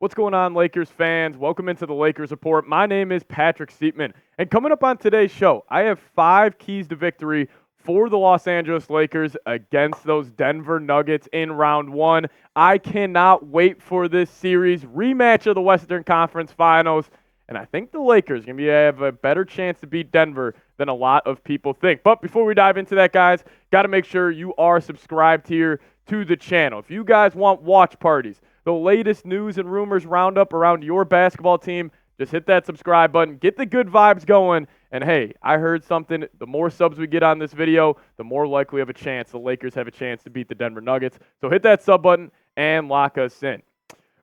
What's going on, Lakers fans? Welcome into the Lakers Report. My name is Patrick Seatman, and coming up on today's show, I have 5 keys to victory for the Los Angeles Lakers against those Denver Nuggets in round 1. I cannot wait for this series rematch of the Western Conference Finals, and I think the Lakers are going to have a better chance to beat Denver than a lot of people think. But before we dive into that, guys, got to make sure you are subscribed here to the channel. If you guys want watch parties, the latest news and rumors roundup around your basketball team, just hit that subscribe button, get the good vibes going, and hey, I heard something. The more subs we get on this video, the more likely we have a chance the Lakers have a chance to beat the Denver Nuggets. So hit that sub button and lock us in.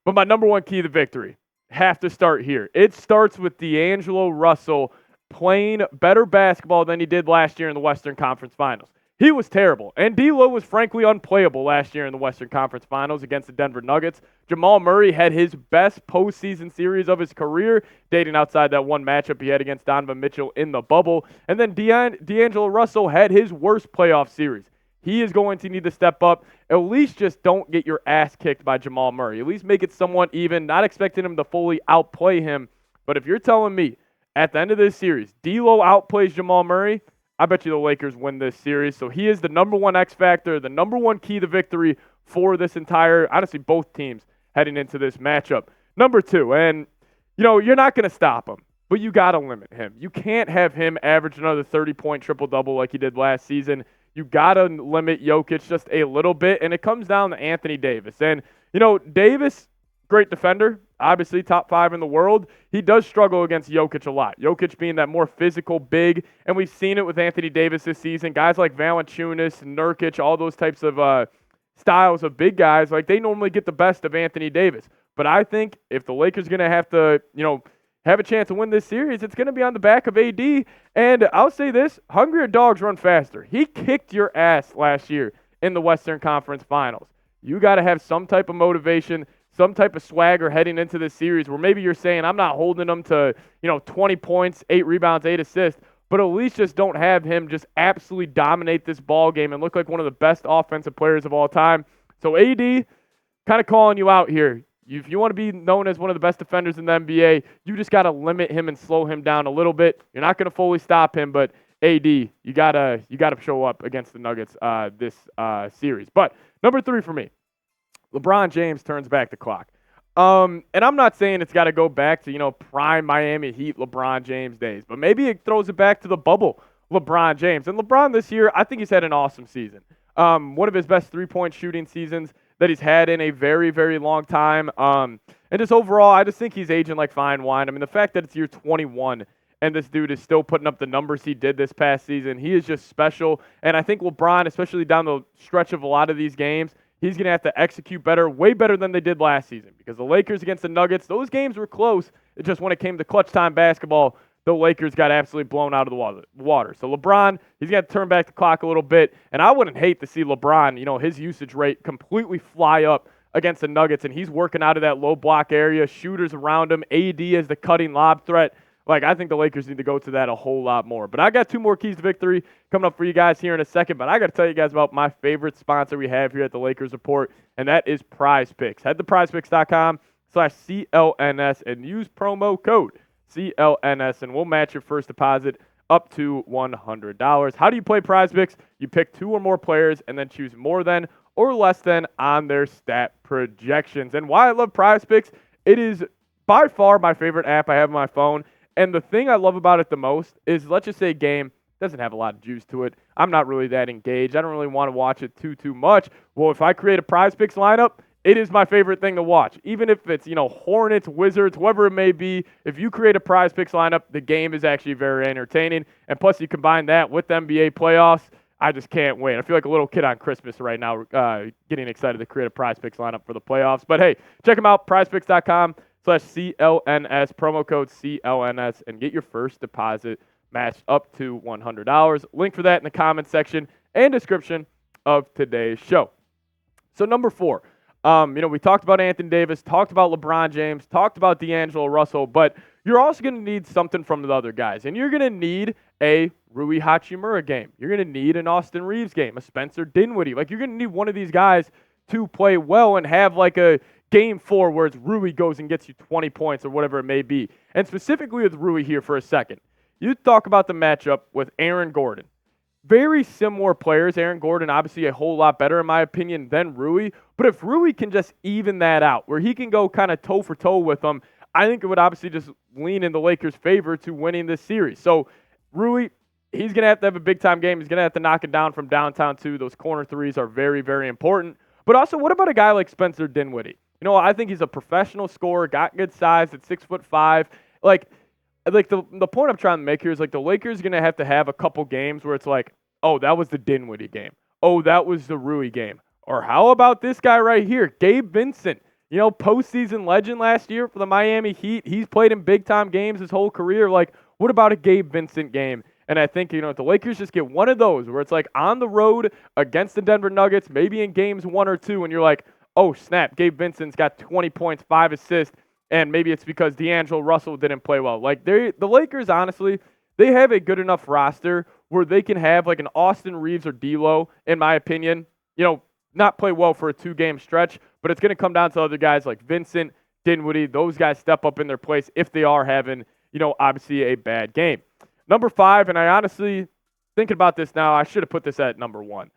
But my number one key to victory, have to start here. It starts with D'Angelo Russell playing better basketball than he did last year in the Western Conference Finals. He was terrible, and D'Lo was frankly unplayable last year in the Western Conference Finals against the Denver Nuggets. Jamal Murray had his best postseason series of his career, dating outside that one matchup he had against Donovan Mitchell in the bubble. And then D'Angelo Russell had his worst playoff series. He is going to need to step up. At least just don't get your ass kicked by Jamal Murray. At least make it somewhat even, not expecting him to fully outplay him. But if you're telling me at the end of this series, D'Lo outplays Jamal Murray, I bet you the Lakers win this series. So he is the number one X factor, the number one key to victory for this entire, honestly, both teams heading into this matchup. Number 2, and, you're not going to stop him, but you got to limit him. You can't have him average another 30-point triple-double like he did last season. You got to limit Jokic just a little bit, and it comes down to Anthony Davis. And, Davis, great defender, obviously top 5 in the world. He does struggle against Jokic a lot. Jokic being that more physical big, and we've seen it with Anthony Davis this season. Guys like Valanciunas, Nurkic, all those types of styles of big guys, like they normally get the best of Anthony Davis. But I think if the Lakers are going to have to, have a chance to win this series, it's going to be on the back of AD. And I'll say this, hungrier dogs run faster. He kicked your ass last year in the Western Conference Finals. You got to have some type of motivation, some type of swagger heading into this series where maybe you're saying, I'm not holding them to, 20 points, 8 rebounds, 8 assists, but at least just don't have him just absolutely dominate this ball game and look like one of the best offensive players of all time. So AD, kind of calling you out here. If you want to be known as one of the best defenders in the NBA, you just got to limit him and slow him down a little bit. You're not going to fully stop him, but AD, you gotta show up against the Nuggets this series. But number 3 for me, LeBron James turns back the clock. And I'm not saying it's got to go back to, prime Miami Heat LeBron James days, but maybe it throws it back to the bubble LeBron James. And LeBron this year, I think he's had an awesome season. One of his best three-point shooting seasons that he's had in a very, very long time. And just overall, I just think he's aging like fine wine. I mean, the fact that it's year 21 and this dude is still putting up the numbers he did this past season, he is just special. And I think LeBron, especially down the stretch of a lot of these games, he's going to have to execute better, way better than they did last season. Because the Lakers against the Nuggets, those games were close. It's just when it came to clutch time basketball, the Lakers got absolutely blown out of the water. So LeBron, he's got to turn back the clock a little bit. And I wouldn't hate to see LeBron, his usage rate completely fly up against the Nuggets. And he's working out of that low block area, shooters around him, AD as the cutting lob threat. Like, I think the Lakers need to go to that a whole lot more. But I got 2 more keys to victory coming up for you guys here in a second. But I got to tell you guys about my favorite sponsor we have here at the Lakers Report, and that is PrizePicks. Head to PrizePicks.com/CLNS and use promo code CLNS, and we'll match your first deposit up to $100. How do you play PrizePicks? You pick 2 or more players and then choose more than or less than on their stat projections. And why I love PrizePicks, it is by far my favorite app I have on my phone. And the thing I love about it the most is, let's just say a game doesn't have a lot of juice to it. I'm not really that engaged. I don't really want to watch it too much. Well, if I create a PrizePicks lineup, it is my favorite thing to watch. Even if it's, Hornets, Wizards, whoever it may be, if you create a PrizePicks lineup, the game is actually very entertaining. And plus, you combine that with NBA playoffs, I just can't wait. I feel like a little kid on Christmas right now, getting excited to create a PrizePicks lineup for the playoffs. But hey, check them out, PrizePicks.com/CLNS, promo code CLNS, and get your first deposit matched up to $100. Link for that in the comment section and description of today's show. So number 4, we talked about Anthony Davis, talked about LeBron James, talked about D'Angelo Russell, but you're also going to need something from the other guys, and you're going to need a Rui Hachimura game. You're going to need an Austin Reeves game, a Spencer Dinwiddie. Like, you're going to need one of these guys to play well and have like a Game 4 where it's Rui goes and gets you 20 points or whatever it may be. And specifically with Rui here for a second, you talk about the matchup with Aaron Gordon. Very similar players. Aaron Gordon, obviously a whole lot better, in my opinion, than Rui. But if Rui can just even that out, where he can go kind of toe for toe with them, I think it would obviously just lean in the Lakers' favor to winning this series. So Rui, he's going to have a big-time game. He's going to have to knock it down from downtown, too. Those corner threes are very, very important. But also, what about a guy like Spencer Dinwiddie? You know, I think he's a professional scorer, got good size at 6'5". Like the point I'm trying to make here is like the Lakers are going to have a couple games where it's like, oh, that was the Dinwiddie game. Oh, that was the Rui game. Or how about this guy right here, Gabe Vincent? You know, postseason legend last year for the Miami Heat. He's played in big-time games his whole career. Like, what about a Gabe Vincent game? And I think, you know, if the Lakers just get one of those where it's like on the road against the Denver Nuggets, maybe in games 1 or 2, and you're like, oh, snap, Gabe Vincent's got 20 points, 5 assists, and maybe it's because D'Angelo Russell didn't play well. Like, the Lakers, honestly, they have a good enough roster where they can have like an Austin Reeves or D'Lo, in my opinion, you know, not play well for a 2-game stretch, but it's going to come down to other guys like Vincent, Dinwiddie. Those guys step up in their place if they are having, you know, obviously a bad game. Number 5, and I honestly, thinking about this now, I should have put this at number 1.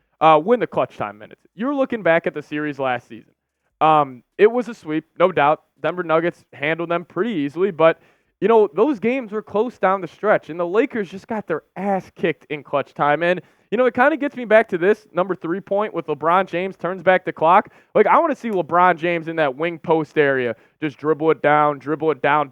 Win the clutch time minutes. You're looking back at the series last season. It was a sweep, no doubt. Denver Nuggets handled them pretty easily, but you know, those games were close down the stretch, and the Lakers just got their ass kicked in clutch time. And, you know, it kind of gets me back to this number 3 point with LeBron James turns back the clock. Like, I want to see LeBron James in that wing post area, just dribble it down,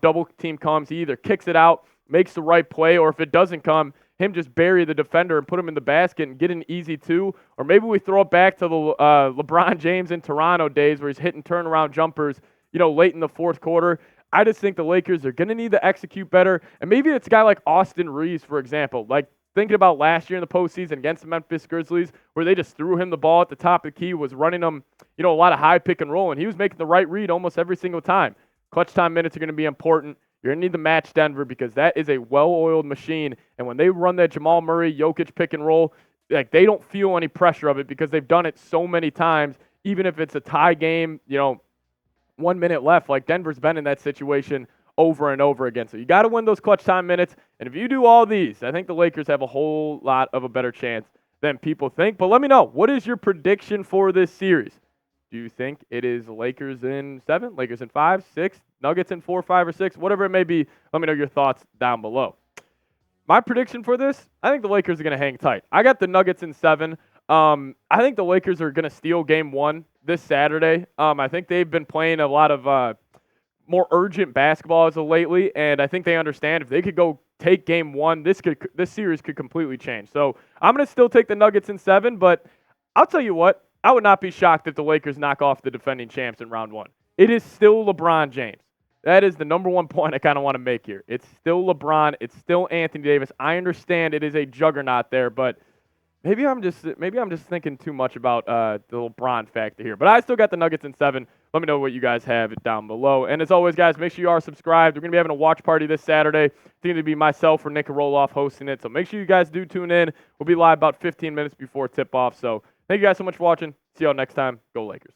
double team comes, he either kicks it out, makes the right play, or if it doesn't come, him just bury the defender and put him in the basket and get an easy 2. Or maybe we throw it back to the LeBron James in Toronto days where he's hitting turnaround jumpers, you know, late in the fourth quarter. I just think the Lakers are going to need to execute better. And maybe it's a guy like Austin Reeves, for example. Like, thinking about last year in the postseason against the Memphis Grizzlies, where they just threw him the ball at the top of the key, was running him, you know, a lot of high pick and roll, and he was making the right read almost every single time. Clutch time minutes are going to be important. You're going to need to match Denver because that is a well-oiled machine. And when they run that Jamal Murray, Jokic pick and roll, like, they don't feel any pressure of it because they've done it so many times, even if it's a tie game, you know, 1 minute left. Like, Denver's been in that situation over and over again. So you got to win those clutch time minutes. And if you do all these, I think the Lakers have a whole lot of a better chance than people think. But let me know, what is your prediction for this series? Do you think it is Lakers in 7, Lakers in 5, 6, Nuggets in 4, 5, or 6, whatever it may be? Let me know your thoughts down below. My prediction for this, I think the Lakers are going to hang tight. I got the Nuggets in 7. I think the Lakers are going to steal game 1 this Saturday. I think they've been playing a lot of more urgent basketball as of lately, and I think they understand if they could go take game 1, this series could completely change. So I'm going to still take the Nuggets in 7, but I'll tell you what, I would not be shocked if the Lakers knock off the defending champs in round 1. It is still LeBron James. That is the number 1 point I kind of want to make here. It's still LeBron. It's still Anthony Davis. I understand it is a juggernaut there, but maybe I'm just thinking too much about the LeBron factor here. But I still got the Nuggets in 7. Let me know what you guys have down below. And as always, guys, make sure you are subscribed. We're going to be having a watch party this Saturday. It's going to be myself or Nick Roloff hosting it. So make sure you guys do tune in. We'll be live about 15 minutes before tip-off. So thank you guys so much for watching. See y'all next time. Go Lakers.